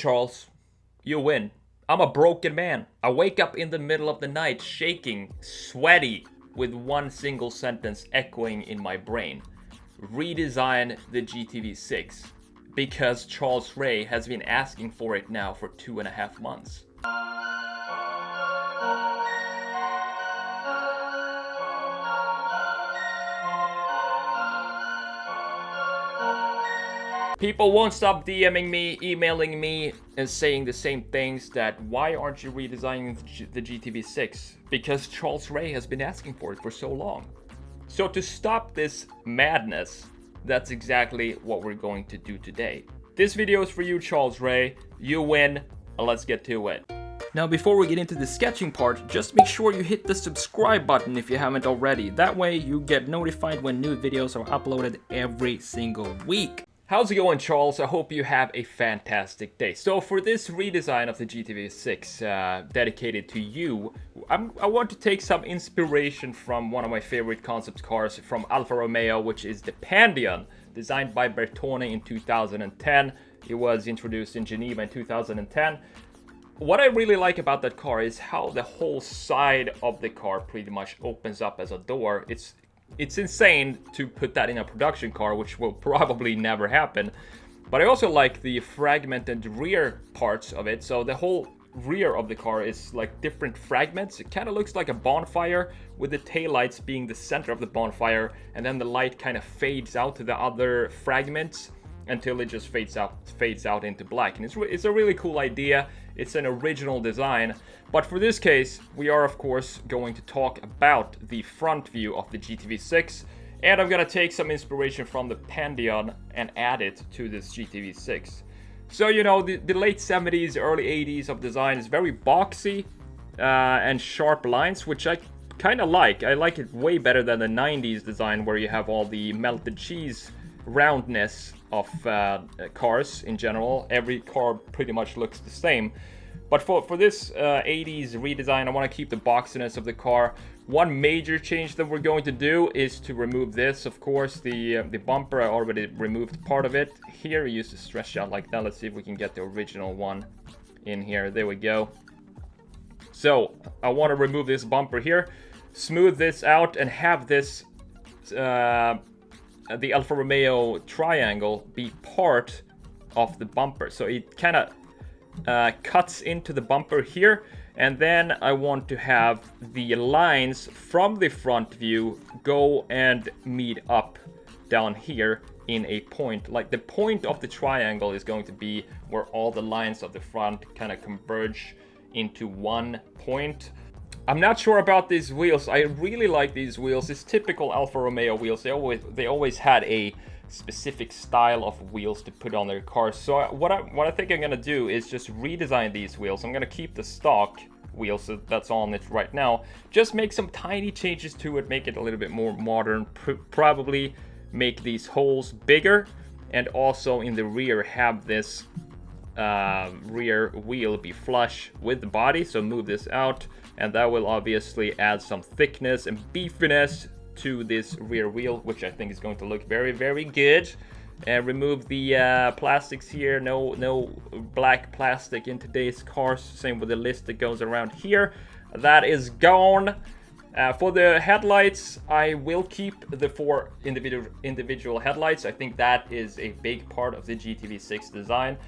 Charles, you win. I'm a broken man. I wake up in the middle of the night shaking, sweaty, with one single sentence echoing in my brain. Redesign the GTV6. Because Charles Ray has been asking for it now for 2.5 months. People won't stop DMing me, emailing me, and saying the same things that why aren't you redesigning the GTV6? Because Charles Ray has been asking for it for so long. So to stop this madness, that's exactly what we're going to do today. This video is for you, Charles Ray. You win, and let's get to it. Now before we get into the sketching part, just make sure you hit the subscribe button if you haven't already. That way you get notified when new videos are uploaded every single week. How's it going, Charles? I hope you have a fantastic day. So for this redesign of the GTV6 dedicated to you, I want to take some inspiration from one of my favorite concept cars from Alfa Romeo, which is the Pandion, designed by Bertone in 2010. It was introduced in Geneva in 2010. What I really like about that car is how the whole side of the car pretty much opens up as a door. It's insane to put that in a production car, which will probably never happen. But I also like the fragmented rear parts of it. So the whole rear of the car is like different fragments. It kind of looks like a bonfire, with the taillights being the center of the bonfire, and then the light kind of fades out to the other fragments until it just fades out into black. And it's a really cool idea. It's an original design. But for this case, we are of course going to talk about the front view of the GTV6, and I'm gonna take some inspiration from the Pandion and add it to this GTV6. So you know, the late 70s, early 80s of design is very boxy and sharp lines, which I kind of like. I like it way better than the 90s design, where you have all the melted cheese roundness of cars in general. Every car pretty much looks the same. But for this 80s redesign, I want to keep the boxiness of the car. One major change that we're going to do is to remove this, of course, the bumper. I already removed part of it. Here, we used to stretch out like that. Let's see if we can get the original one in here. There we go. So I want to remove this bumper here, smooth this out, and have this the Alfa Romeo triangle be part of the bumper. So it kind of cuts into the bumper here, and then I want to have the lines from the front view go and meet up down here in a point. Like the point of the triangle is going to be where all the lines of the front kind of converge into one point. I'm not sure about these wheels. I really like these wheels. It's typical Alfa Romeo wheels. They always had a specific style of wheels to put on their cars. So what I think I'm gonna do is just redesign these wheels. I'm gonna keep the stock wheels that's on it right now. Just make some tiny changes to it, make it a little bit more modern. Probably make these holes bigger, and also in the rear have this rear wheel be flush with the body. So move this out, and that will obviously add some thickness and beefiness to this rear wheel, which I think is going to look very, very good. And remove the plastics here. No black plastic in today's cars. Same with the list that goes around here. That is gone. For the headlights, I will keep the 4 individual headlights. I think that is a big part of the GTV6 design.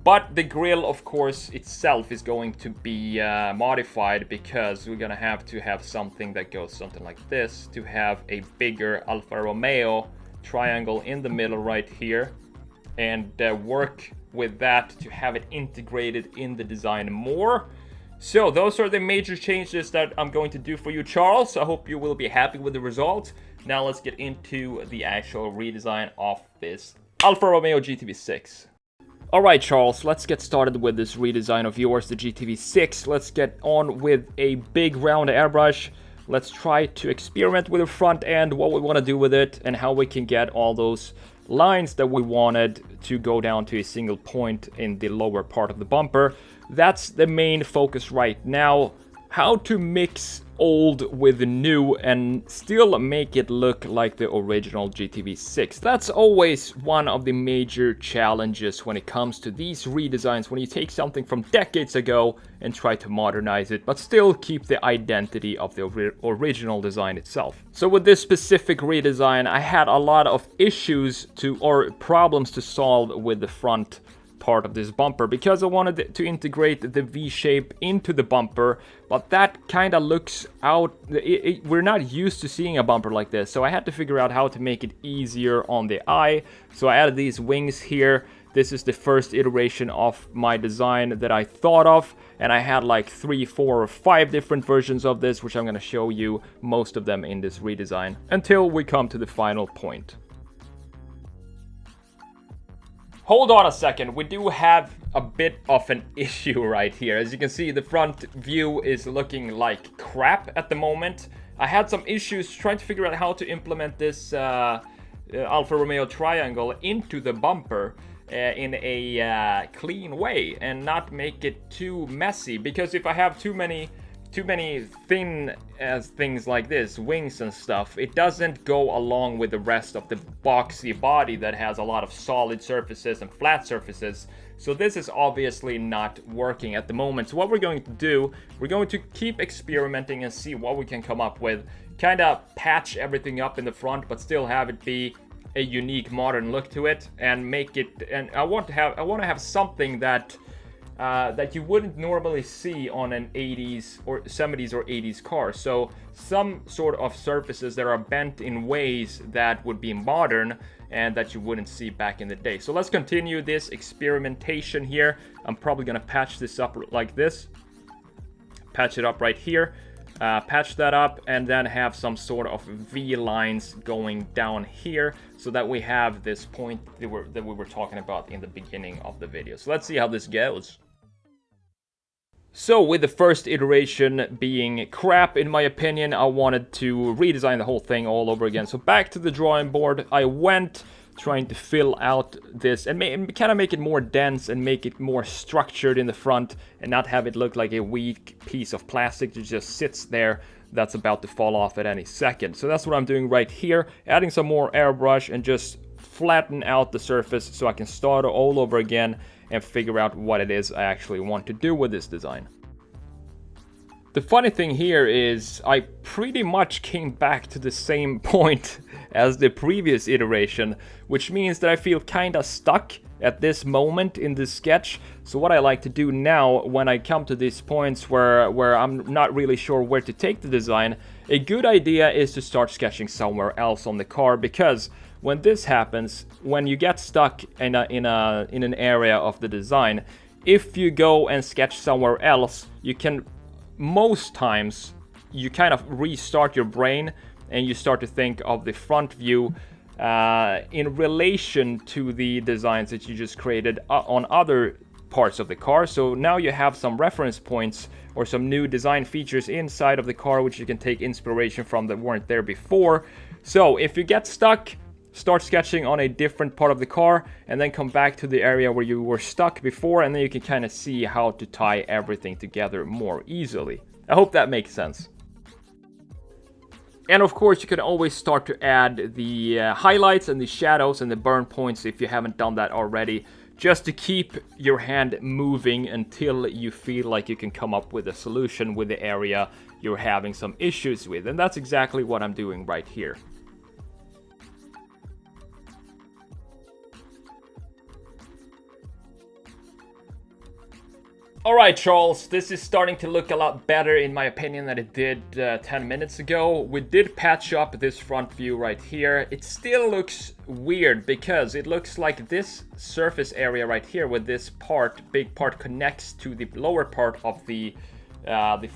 But the grille, of course, itself is going to be modified, because we're gonna have to have something that goes something like this to have a bigger Alfa Romeo triangle in the middle right here, and work with that to have it integrated in the design more. So those are the major changes that I'm going to do for you, Charles. I hope you will be happy with the result. Now let's get into the actual redesign of this Alfa Romeo GTV6. Alright, Charles, let's get started with this redesign of yours, the GTV6. Let's get on with a big round airbrush. Let's try to experiment with the front end, what we want to do with it, and how we can get all those lines that we wanted to go down to a single point in the lower part of the bumper. That's the main focus right now. How to mix old with new and still make it look like the original GTV6. That's always one of the major challenges when it comes to these redesigns, when you take something from decades ago and try to modernize it, but still keep the identity of the original design itself. So with this specific redesign, I had a lot of issues or problems to solve with the front part of this bumper, because I wanted to integrate the V-shape into the bumper, but that kind of looks out, we're not used to seeing a bumper like this, so I had to figure out how to make it easier on the eye. So I added these wings here. This is the first iteration of my design that I thought of, and I had like 3, 4, or 5 different versions of this, which I'm going to show you most of them in this redesign until we come to the final point. Hold on a second, we do have a bit of an issue right here. As you can see, the front view is looking like crap at the moment. I had some issues trying to figure out how to implement this Alfa Romeo triangle into the bumper in a clean way and not make it too messy, because if I have too many thin things like this, wings and stuff, it doesn't go along with the rest of the boxy body that has a lot of solid surfaces and flat surfaces. So this is obviously not working at the moment. So what we're going to do, we're going to keep experimenting and see what we can come up with. Kind of patch everything up in the front, but still have it be a unique modern look to it, and make it, and I want to have something that that you wouldn't normally see on an 80s or 70s or 80s car. So some sort of surfaces that are bent in ways that would be modern and that you wouldn't see back in the day. So let's continue this experimentation here. I'm probably gonna patch this up like this. Patch it up right here. Patch that up, and then have some sort of V lines going down here, so that we have this point that we were talking about in the beginning of the video. So let's see how this goes. So with the first iteration being crap, in my opinion, I wanted to redesign the whole thing all over again. So back to the drawing board, I went trying to fill out this and kind of make it more dense and make it more structured in the front, and not have it look like a weak piece of plastic that just sits there that's about to fall off at any second. So that's what I'm doing right here, adding some more airbrush and just flatten out the surface so I can start all over again and figure out what it is I actually want to do with this design. The funny thing here is I pretty much came back to the same point as the previous iteration, which means that I feel kind of stuck at this moment in this sketch. So what I like to do now, when I come to these points where I'm not really sure where to take the design, a good idea is to start sketching somewhere else on the car, because when this happens, when you get stuck in an area of the design, if you go and sketch somewhere else, you can, most times, you kind of restart your brain and you start to think of the front view in relation to the designs that you just created on other parts of the car. So now you have some reference points or some new design features inside of the car which you can take inspiration from that weren't there before. So if you get stuck, start sketching on a different part of the car and then come back to the area where you were stuck before, and then you can kind of see how to tie everything together more easily. I hope that makes sense. And of course, you can always start to add the highlights and the shadows and the burn points if you haven't done that already, just to keep your hand moving until you feel like you can come up with a solution with the area you're having some issues with. And that's exactly what I'm doing right here. Alright Charles, this is starting to look a lot better in my opinion than it did 10 minutes ago. We did patch up this front view right here. It still looks weird because it looks like this surface area right here with this big part connects to the lower part of the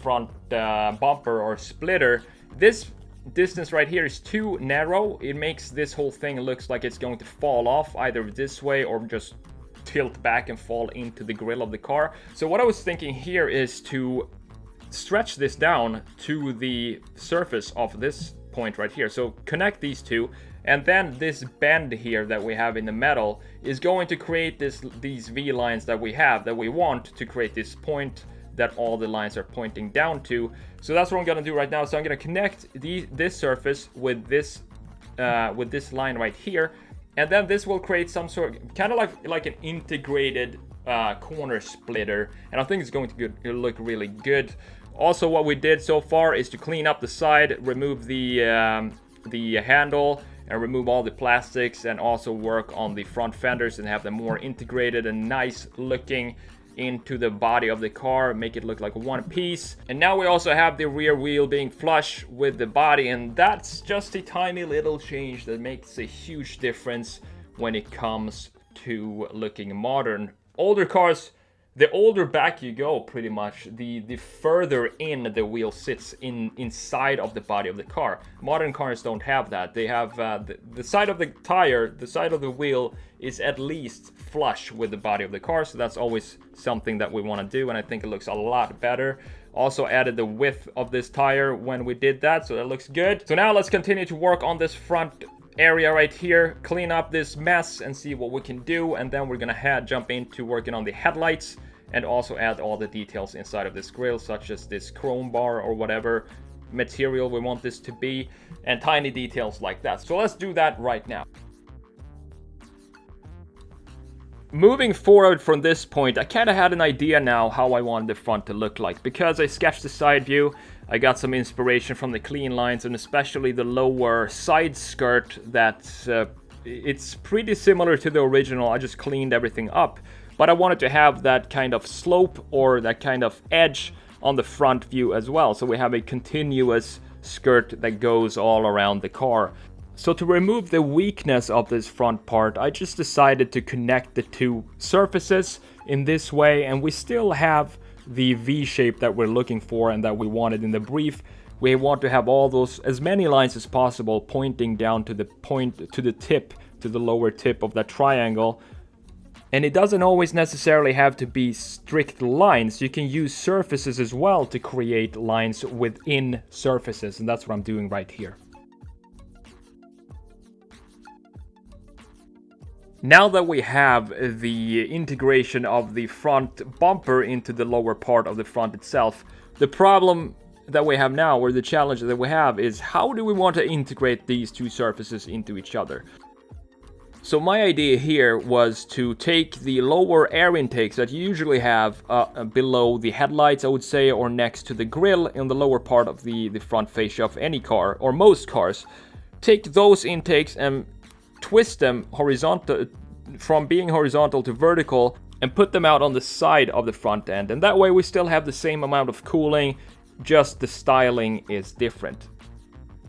front bumper or splitter. This distance right here is too narrow. It makes this whole thing looks like it's going to fall off either this way or just tilt back and fall into the grill of the car. So what I was thinking here is to stretch this down to the surface of this point right here. So connect these two, and then this bend here that we have in the metal is going to create these V lines that we want to create this point that all the lines are pointing down to. So that's what I'm gonna do right now. So I'm gonna connect this surface with this line right here, and then this will create some sort of kind of like an integrated corner splitter, and I think it's going to look really good. Also, what we did so far is to clean up the side, remove the handle, and remove all the plastics, and also work on the front fenders and have them more integrated and nice looking into the body of the car, make it look like one piece. And now we also have the rear wheel being flush with the body, and that's just a tiny little change that makes a huge difference when it comes to looking modern. Older cars, the older back you go, pretty much, the further in the wheel sits inside of the body of the car. Modern cars don't have that. They have the side of the tire, the side of the wheel is at least flush with the body of the car, so that's always something that we want to do, and I think it looks a lot better. Also added the width of this tire when we did that, so that looks good. So now let's continue to work on this front area right here, clean up this mess and see what we can do, and then we're gonna jump into working on the headlights and also add all the details inside of this grille, such as this chrome bar or whatever material we want this to be, and tiny details like that. So let's do that right now. Moving forward from this point, I kind of had an idea now how I wanted the front to look like. Because I sketched the side view, I got some inspiration from the clean lines, and especially the lower side skirt that it's pretty similar to the original. I just cleaned everything up. But I wanted to have that kind of slope or that kind of edge on the front view as well. So we have a continuous skirt that goes all around the car. So to remove the weakness of this front part, I just decided to connect the two surfaces in this way, and we still have the V shape that we're looking for and that we wanted in the brief. We want to have all those, as many lines as possible, pointing down to the tip, to the lower tip of that triangle. And it doesn't always necessarily have to be strict lines. You can use surfaces as well to create lines within surfaces, and that's what I'm doing right here. Now that we have the integration of the front bumper into the lower part of the front itself, the problem that we have now, or the challenge that we have, is how do we want to integrate these two surfaces into each other? So my idea here was to take the lower air intakes that you usually have below the headlights, I would say, or next to the grille in the lower part of the front fascia of any car, or most cars. Take those intakes and twist them horizontal, from being horizontal to vertical, and put them out on the side of the front end. And that way we still have the same amount of cooling, just the styling is different.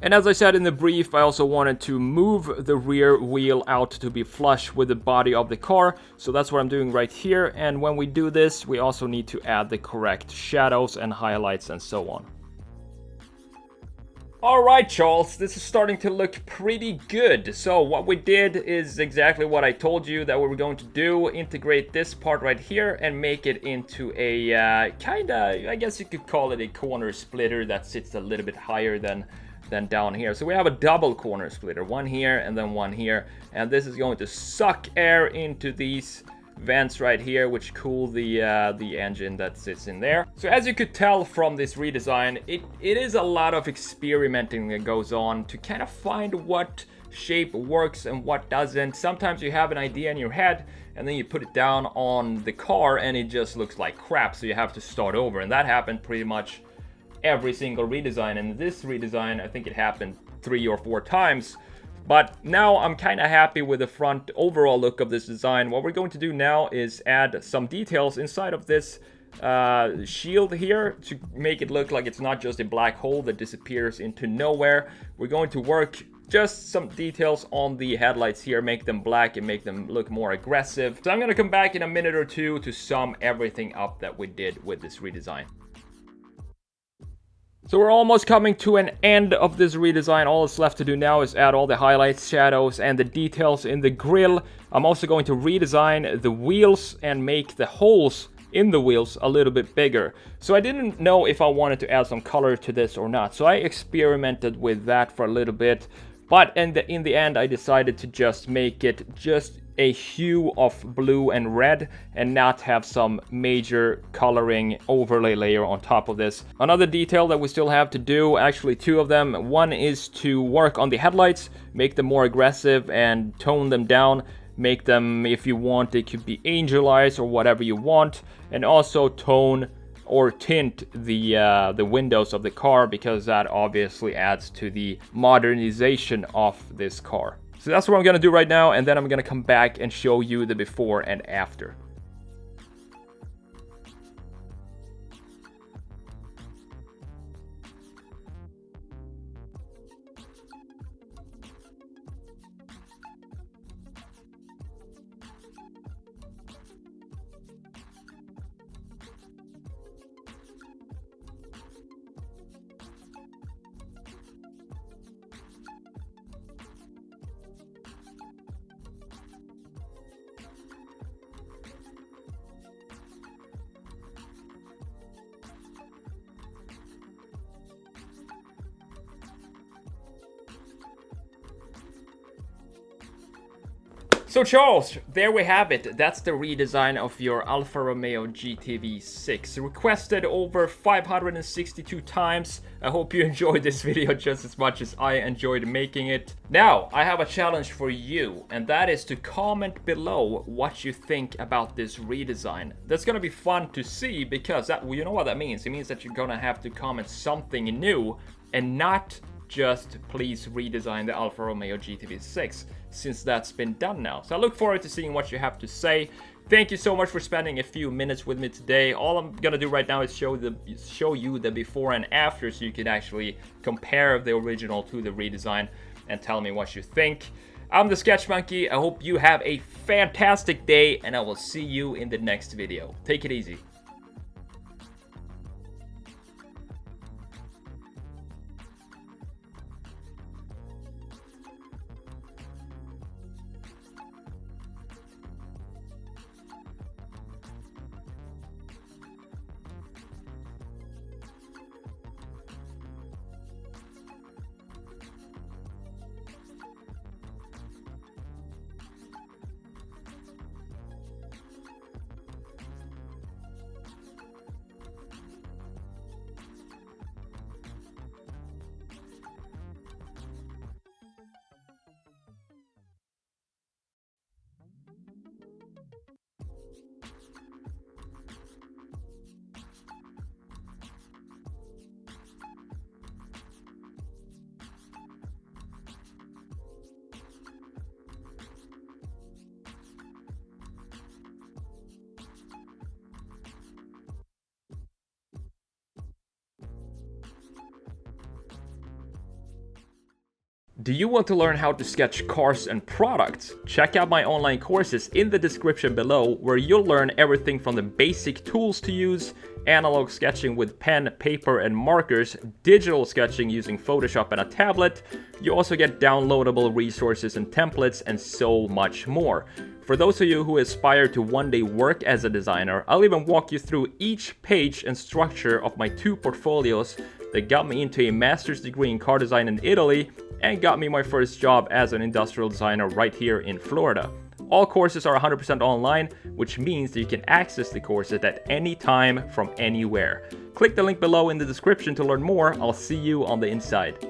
And as I said in the brief, I also wanted to move the rear wheel out to be flush with the body of the car. So that's what I'm doing right here. And when we do this, we also need to add the correct shadows and highlights and so on. Alright, Charles, this is starting to look pretty good. So what we did is exactly what I told you that we were going to do. Integrate this part right here and make it into a kinda, I guess you could call it a corner splitter that sits a little bit higher than down here. So we have a double corner splitter, one here and then one here, and this is going to suck air into these vents right here, which cool the engine that sits in there. So as you could tell from this redesign, it is a lot of experimenting that goes on to kind of find what shape works and what doesn't. Sometimes you have an idea in your head and then you put it down on the car and it just looks like crap, so you have to start over. And that happened pretty much every single redesign. And this redesign, I think it happened 3 or 4 times. But now I'm kind of happy with the front overall look of this design. What we're going to do now is add some details inside of this shield here to make it look like it's not just a black hole that disappears into nowhere. We're going to work just some details on the headlights here, make them black and make them look more aggressive. So I'm going to come back in a minute or two to sum everything up that we did with this redesign. So we're almost coming to an end of this redesign. All that's left to do now is add all the highlights, shadows, and the details in the grille. I'm also going to redesign the wheels and make the holes in the wheels a little bit bigger. So I didn't know if I wanted to add some color to this or not. So I experimented with that for a little bit. But in the end, I decided to just make it just a hue of blue and red and not have some major coloring overlay layer on top of this. Another detail that we still have to do, actually two of them. One is to work on the headlights, make them more aggressive and tone them down. Make them, if you want, they could be angel eyes or whatever you want, and also tone or tint the windows of the car, because that obviously adds to the modernization of this car. So that's what I'm gonna do right now, and then I'm gonna come back and show you the before and after. So Charles, there we have it. That's the redesign of your Alfa Romeo GTV6. Requested over 562 times. I hope you enjoyed this video just as much as I enjoyed making it. Now, I have a challenge for you, and that is to comment below what you think about this redesign. That's gonna be fun to see, because that, you know what that means? It means that you're gonna have to comment something new and not just please redesign the Alfa Romeo GTV6, since that's been done now. So I look forward to seeing what you have to say. Thank you so much for spending a few minutes with me today. All I'm gonna do right now is show you the before and after, so you can actually compare the original to the redesign and tell me what you think. I'm the Sketch Monkey. I hope you have a fantastic day, and I will see you in the next video. Take it easy. Do you want to learn how to sketch cars and products? Check out my online courses in the description below, where you'll learn everything from the basic tools to use, analog sketching with pen, paper and markers, digital sketching using Photoshop and a tablet. You also get downloadable resources and templates, and so much more. For those of you who aspire to one day work as a designer, I'll even walk you through each page and structure of my 2 portfolios that got me into a master's degree in car design in Italy and got me my first job as an industrial designer right here in Florida. All courses are 100% online, which means that you can access the courses at any time from anywhere. Click the link below in the description to learn more. I'll see you on the inside.